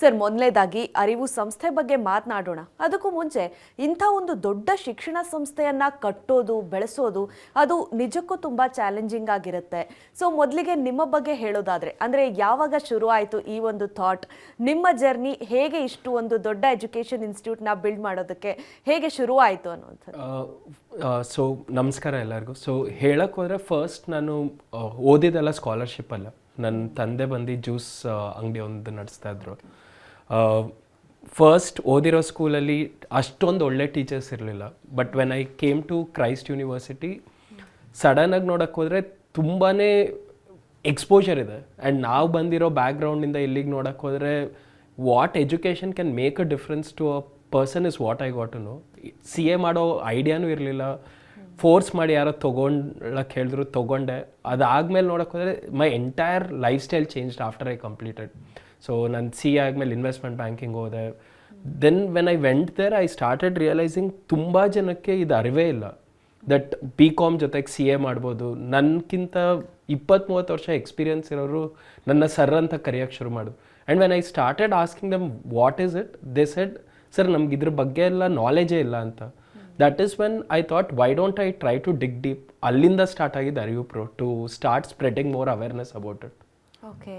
Sir, ಮೊದಲನೇದಾಗಿ ಅರಿವು ಸಂಸ್ಥೆ ಬಗ್ಗೆ ಮಾತನಾಡೋಣ. ಅದಕ್ಕೂ ಮುಂಚೆ ಇಂಥ ಒಂದು ದೊಡ್ಡ ಶಿಕ್ಷಣ ಸಂಸ್ಥೆಯನ್ನ ಕಟ್ಟೋದು, ಬೆಳೆಸೋದು ಅದು ನಿಜಕ್ಕೂ ತುಂಬಾ ಚಾಲೆಂಜಿಂಗ್ ಆಗಿರುತ್ತೆ. ಸೊ ಮೊದಲಿಗೆ ನಿಮ್ಮ ಬಗ್ಗೆ ಹೇಳೋದಾದ್ರೆ, ಅಂದ್ರೆ ಯಾವಾಗ ಶುರು ಆಯಿತು ಈ ಒಂದು ಥಾಟ್, ನಿಮ್ಮ ಜರ್ನಿ ಹೇಗೆ ಇಷ್ಟು ಒಂದು ದೊಡ್ಡ ಎಜುಕೇಷನ್ ಇನ್ಸ್ಟಿಟ್ಯೂಟ್ನ ಬಿಲ್ಡ್ ಮಾಡೋದಕ್ಕೆ ಹೇಗೆ ಶುರು ಆಯಿತು ಅನ್ನೋದು? ಸೊ ನಮಸ್ಕಾರ ಎಲ್ಲರಿಗೂ. ಸೊ ಹೇಳಕ್ಕೆ ಹೋದರೆ ಫಸ್ಟ್ ನಾನು ಓದಿದ್ದೆಲ್ಲ ಸ್ಕಾಲರ್ಶಿಪ್ ಅಲ್ಲ. ನನ್ನ ತಂದೆ ಬಂದು ಜ್ಯೂಸ್ ಅಂಗಡಿ ಒಂದು ನಡೆಸ್ತಾ ಇದ್ರು. ಫಸ್ಟ್ ಓದಿರೋ ಸ್ಕೂಲಲ್ಲಿ ಅಷ್ಟೊಂದು ಒಳ್ಳೆ ಟೀಚರ್ಸ್ ಇರಲಿಲ್ಲ. But when I came to Christ University, ಸಡನ್ನಾಗಿ ನೋಡೋಕ್ಕೆ ಹೋದರೆ ತುಂಬಾ ಎಕ್ಸ್ಪೋಜರ್ ಇದೆ. ಆ್ಯಂಡ್ ನಾವು ಬಂದಿರೋ ಬ್ಯಾಕ್ಗ್ರೌಂಡಿಂದ ಇಲ್ಲಿಗೆ ನೋಡೋಕ್ಕೆ ಹೋದರೆ what education can make a difference to a person is what I got to know. CA ಮಾಡೋ ಐಡಿಯಾನೂ ಇರಲಿಲ್ಲ. ಫೋರ್ಸ್ ಮಾಡಿ ಯಾರೋ ತೊಗೊಳಕ್ಕೆ ಹೇಳಿದ್ರು, ತೊಗೊಂಡೆ. ಅದಾದಮೇಲೆ ನೋಡೋಕೆ ಹೋದರೆ my entire lifestyle changed after I completed. So ನಾನು CA ಆದಮೇಲೆ ಇನ್ವೆಸ್ಟ್ಮೆಂಟ್ ಬ್ಯಾಂಕಿಂಗ್ ಹೋದೆ. Then when I went there I started realizing ತುಂಬ ಜನಕ್ಕೆ ಇದು ಅರಿವೇ ಇಲ್ಲ ದಟ್ BCom ಜೊತೆಗೆ CA ಮಾಡ್ಬೋದು. ನನಗಿಂತ 20-30 ವರ್ಷ ಎಕ್ಸ್ಪೀರಿಯನ್ಸ್ ಇರೋರು ನನ್ನ ಸರ್ ಅಂತ ಕರೆಯೋಕ್ಕೆ ಶುರು ಮಾಡೋದು. And when I started asking them what is it, they said sir ನಮ್ಗೆ ಇದ್ರ ಬಗ್ಗೆ ಎಲ್ಲ ನಾಲೆಜೇ ಇಲ್ಲ ಅಂತ. That is when I thought why don't I try to dig deep. ಅಲ್ಲಿಂದ ಸ್ಟಾರ್ಟ್ ಆಗಿದ್ದು Arivu Pro, to start spreading more awareness about it. Okay,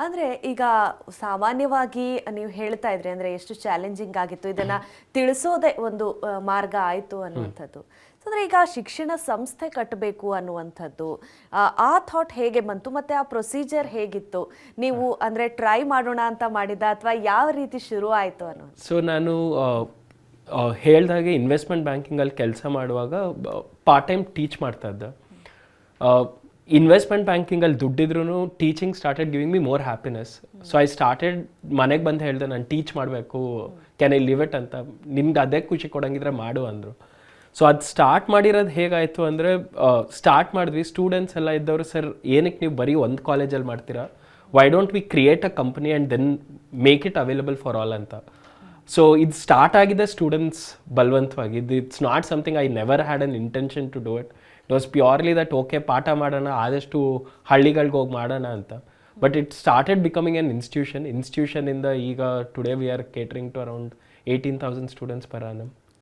ಅಂದರೆ ಈಗ ಸಾಮಾನ್ಯವಾಗಿ ನೀವು ಹೇಳ್ತಾ ಇದ್ರಿ ಅಂದರೆ ಎಷ್ಟು ಚಾಲೆಂಜಿಂಗ್ ಆಗಿತ್ತು, ಇದನ್ನು ತಿಳಿಸೋದೇ ಒಂದು ಮಾರ್ಗ ಆಯಿತು ಅನ್ನುವಂಥದ್ದು. ಅಂದರೆ ಈಗ ಶಿಕ್ಷಣ ಸಂಸ್ಥೆ ಕಟ್ಟಬೇಕು ಅನ್ನುವಂಥದ್ದು ಆ ಥಾಟ್ ಹೇಗೆ ಬಂತು ಮತ್ತು ಆ ಪ್ರೊಸೀಜರ್ ಹೇಗಿತ್ತು? ನೀವು ಅಂದರೆ ಟ್ರೈ ಮಾಡೋಣ ಅಂತ ಮಾಡಿದ ಅಥವಾ ಯಾವ ರೀತಿ ಶುರು ಆಯಿತು ಅನ್ನೋದು? ಸೊ ನಾನು ಹೇಳ್ದಾಗೆ ಇನ್ವೆಸ್ಟ್ಮೆಂಟ್ ಬ್ಯಾಂಕಿಂಗಲ್ಲಿ ಕೆಲಸ ಮಾಡುವಾಗ ಪಾರ್ಟ್ ಟೈಮ್ ಟೀಚ್ ಮಾಡ್ತಾ ಇದ್ದೆ. ಇನ್ವೆಸ್ಟ್ಮೆಂಟ್ ಬ್ಯಾಂಕಿಂಗಲ್ಲಿ ದುಡ್ಡಿದ್ರೂ teaching started giving me more happiness. So I started, ಮನೆಗೆ ಬಂದು ಹೇಳಿದೆ ನಾನು ಟೀಚ್ ಮಾಡಬೇಕು, ಕ್ಯಾನ್ ಐ ಲಿವ್ ಇಟ್ ಅಂತ. ನಿಮ್ಗೆ ಅದೇ ಖುಷಿ ಕೊಡೋಂಗಿದ್ರೆ ಮಾಡು ಅಂದರು. ಸೊ ಅದು ಸ್ಟಾರ್ಟ್ ಮಾಡಿರೋದು ಹೇಗಾಯಿತು ಅಂದರೆ, ಸ್ಟಾರ್ಟ್ ಮಾಡಿದ್ವಿ. ಸ್ಟೂಡೆಂಟ್ಸ್ ಎಲ್ಲ ಇದ್ದವರು, ಸರ್ ಏನಕ್ಕೆ ನೀವು ಬರೀ ಒಂದು ಕಾಲೇಜಲ್ಲಿ ಮಾಡ್ತೀರಾ, why don't we create a company and then make it available for all ಅಂತ. ಸೊ ಇದು ಸ್ಟಾರ್ಟ್ ಆಗಿದೆ ಸ್ಟೂಡೆಂಟ್ಸ್ ಬಲವಂತವಾಗಿ. It's not something I never had an intention to do it. It was purely that okay ಪಾಠ ಮಾಡೋಣ, ಆದಷ್ಟು ಹಳ್ಳಿಗಳಿಗೆ ಹೋಗಿ ಮಾಡೋಣ ಅಂತ. But it started becoming an ಇನ್ಸ್ಟಿಟ್ಯೂಷನಿಂದ ಈಗ today we are catering to around 18,000 students per annum.